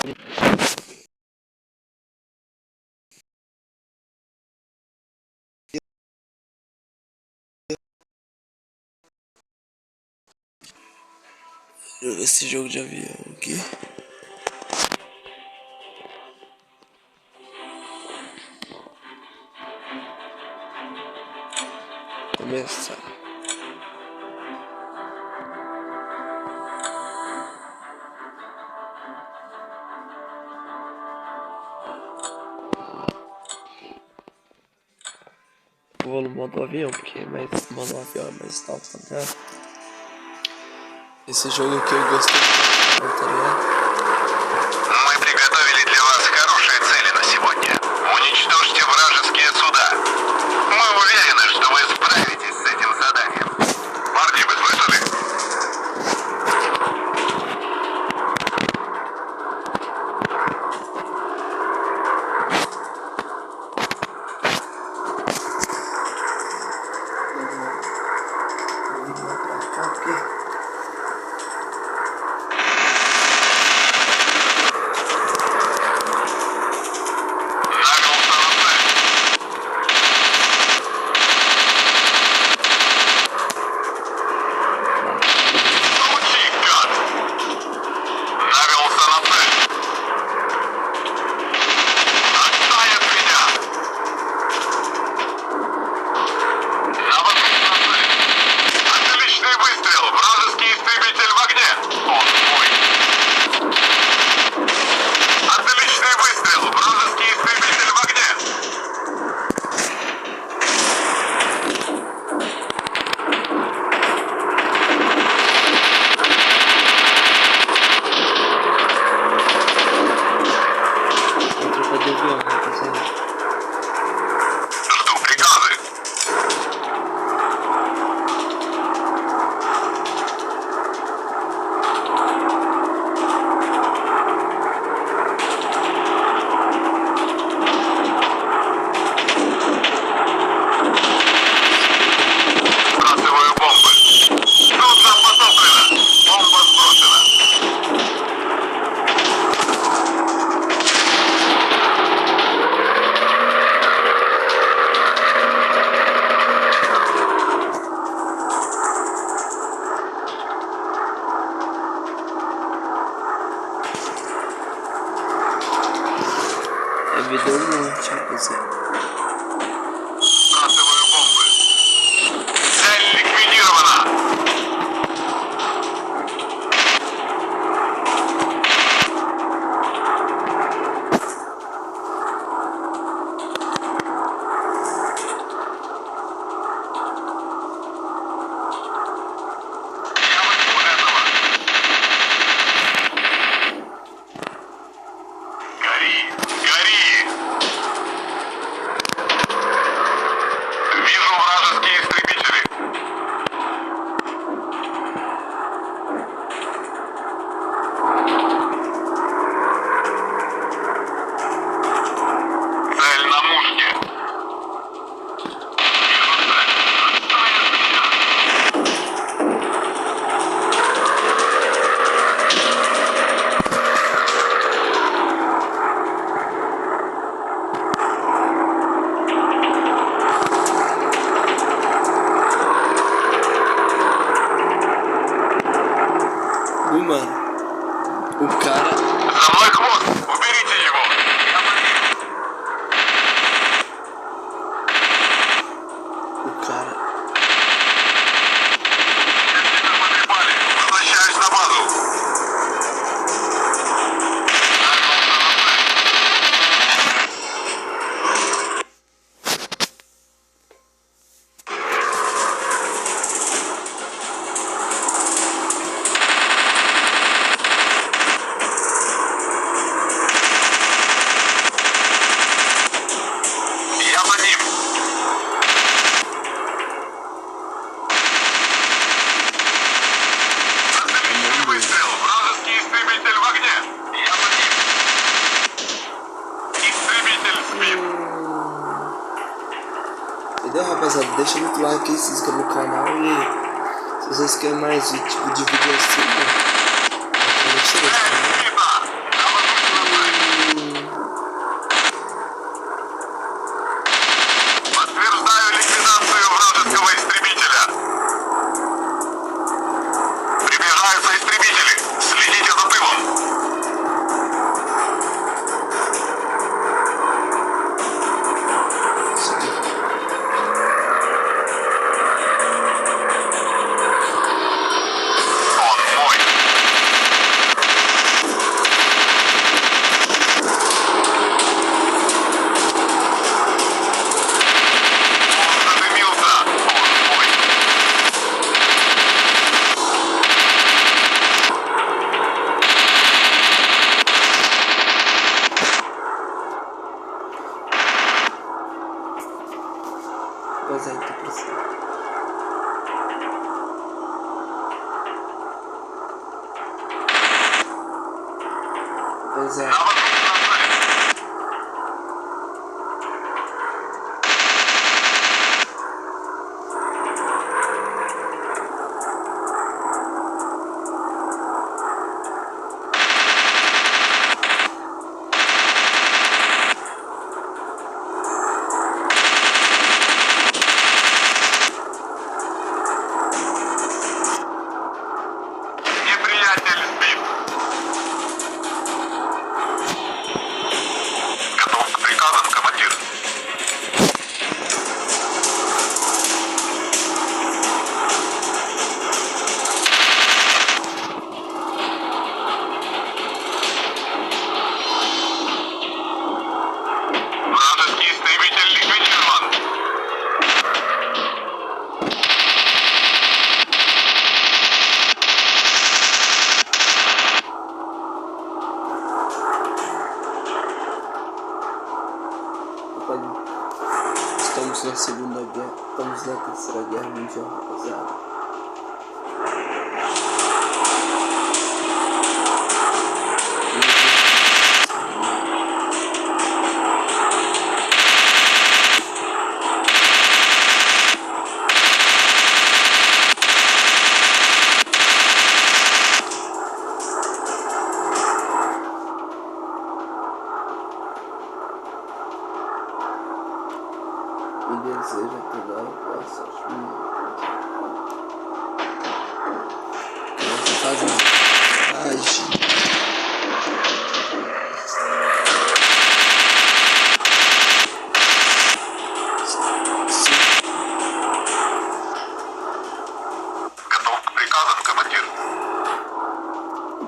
Deixa eu ver esse jogo de avião aqui. Começar. Eu vou no modo avião, porque modo avião é mais alto, tá ligado? Esse jogo aqui eu gostei bastante, tá ligado? Мы приготовили для вас хорошие цели на сегодня. Уничтожьте вражеские суда. Мы уверены, что вы справитесь с этим заданием. Парни, вы слышали? Видел monte, rapaziada. Сбрасываю бомбы. Цель ликвидирована. Mano, o cara... За мной хвост! Уберите его! O cara... Мы припали! Возвращаюсь на базу! Entendeu, rapaziada? Deixa muito like aí, se inscreva no canal e se vocês querem mais tipo de vídeo assim, né? rapaziada. Estamos na segunda guerra, estamos na terceira guerra mundial, rapaziada. Me deseja pegar o passo Começa a fazer viagem.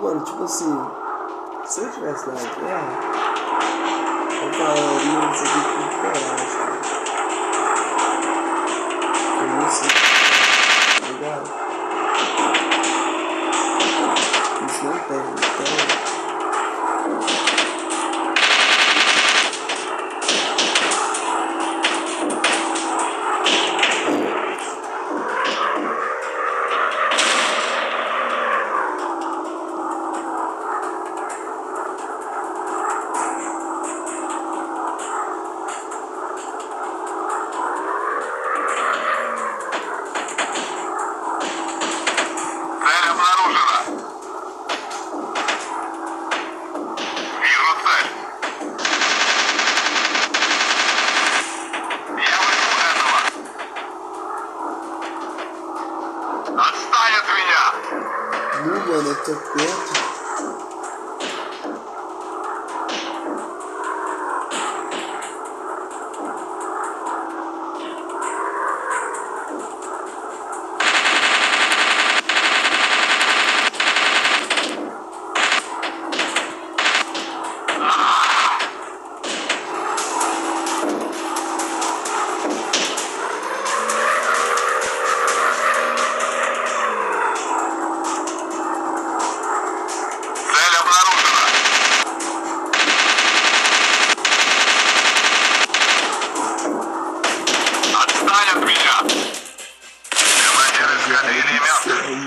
Mano, tipo assim, se eu tivesse na guerra, eu falaria isso aqui com coragem. Tá ligado? Isso não tem, então... Mano, eu tô perto.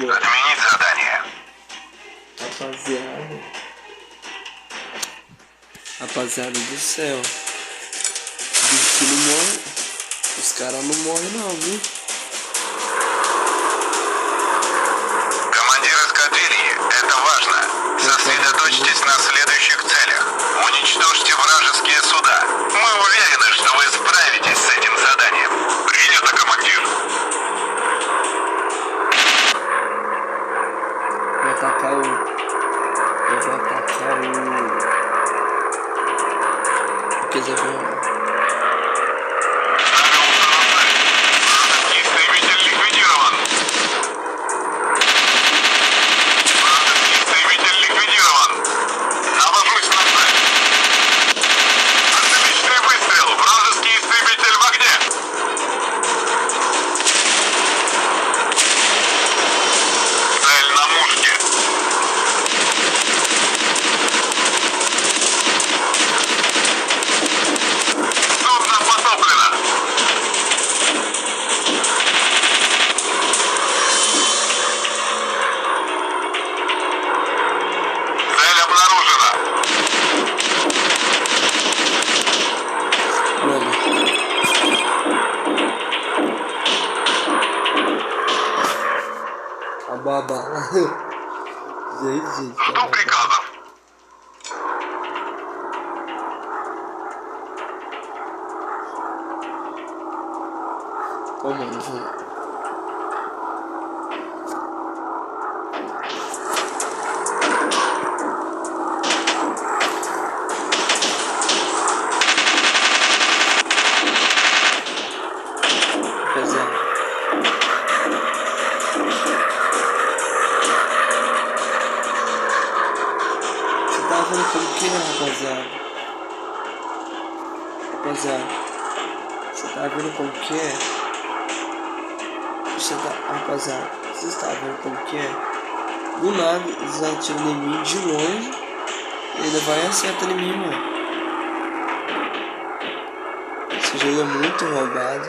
Отменить задание. Rapaziada do céu. Diz que não morre. Os caras não morrem não, viu? Командир эскадрильи, это важно. Сосредоточьтесь на следующих целях. Уничтожьте вражеские суда. Мы уверены, что вы справитесь с этим заданием. Принято, командир. Eu vou atacar o que Истребитель ликвидирован. Истребитель ликвидирован. Навожусь на цель. Отличный выстрел. Вражеский истребитель в огне. Цель на мушке. gente. Жду приказов. Ô, mano, vou... Rapaziada. Você tá vendo como que é, rapaziada? Rapaziada. Você tá vendo como que é? Rapaziada, você está vendo como que é? Do nada, eles atiram em mim de longe e ele vai e acerta em mim, mano. Esse jogo é muito roubado.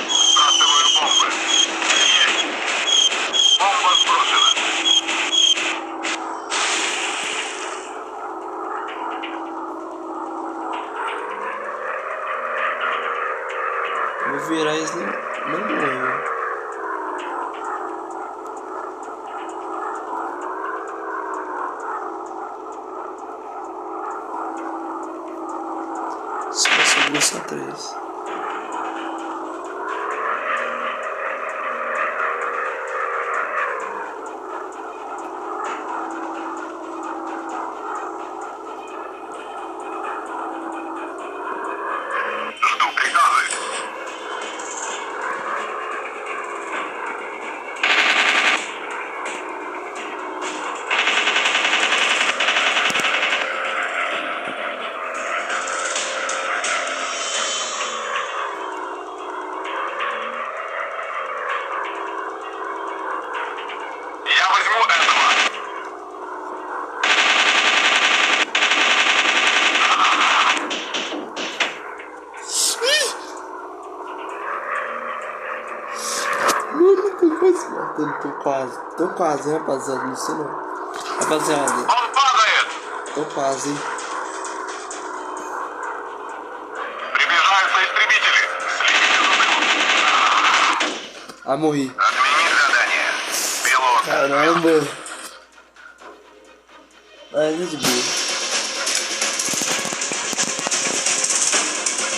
Сбрасываю бомбы. Есть. Бомба сброшена. Eu vou virar eles não morreu. Só sobrou só 3. Жду приказы. Я возьму этого. Mano, tô quase matando, tô quase, hein, rapaziada, não sei não. Rapaziada, Он падает. tô quase, hein. Приближаются истребители. Следите за тылом. Ah, morri. Отменить задание. Пилот. Caramba. Ainda de boa.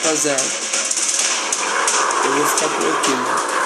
Rapaziada, eu vou ficar por aqui, mano.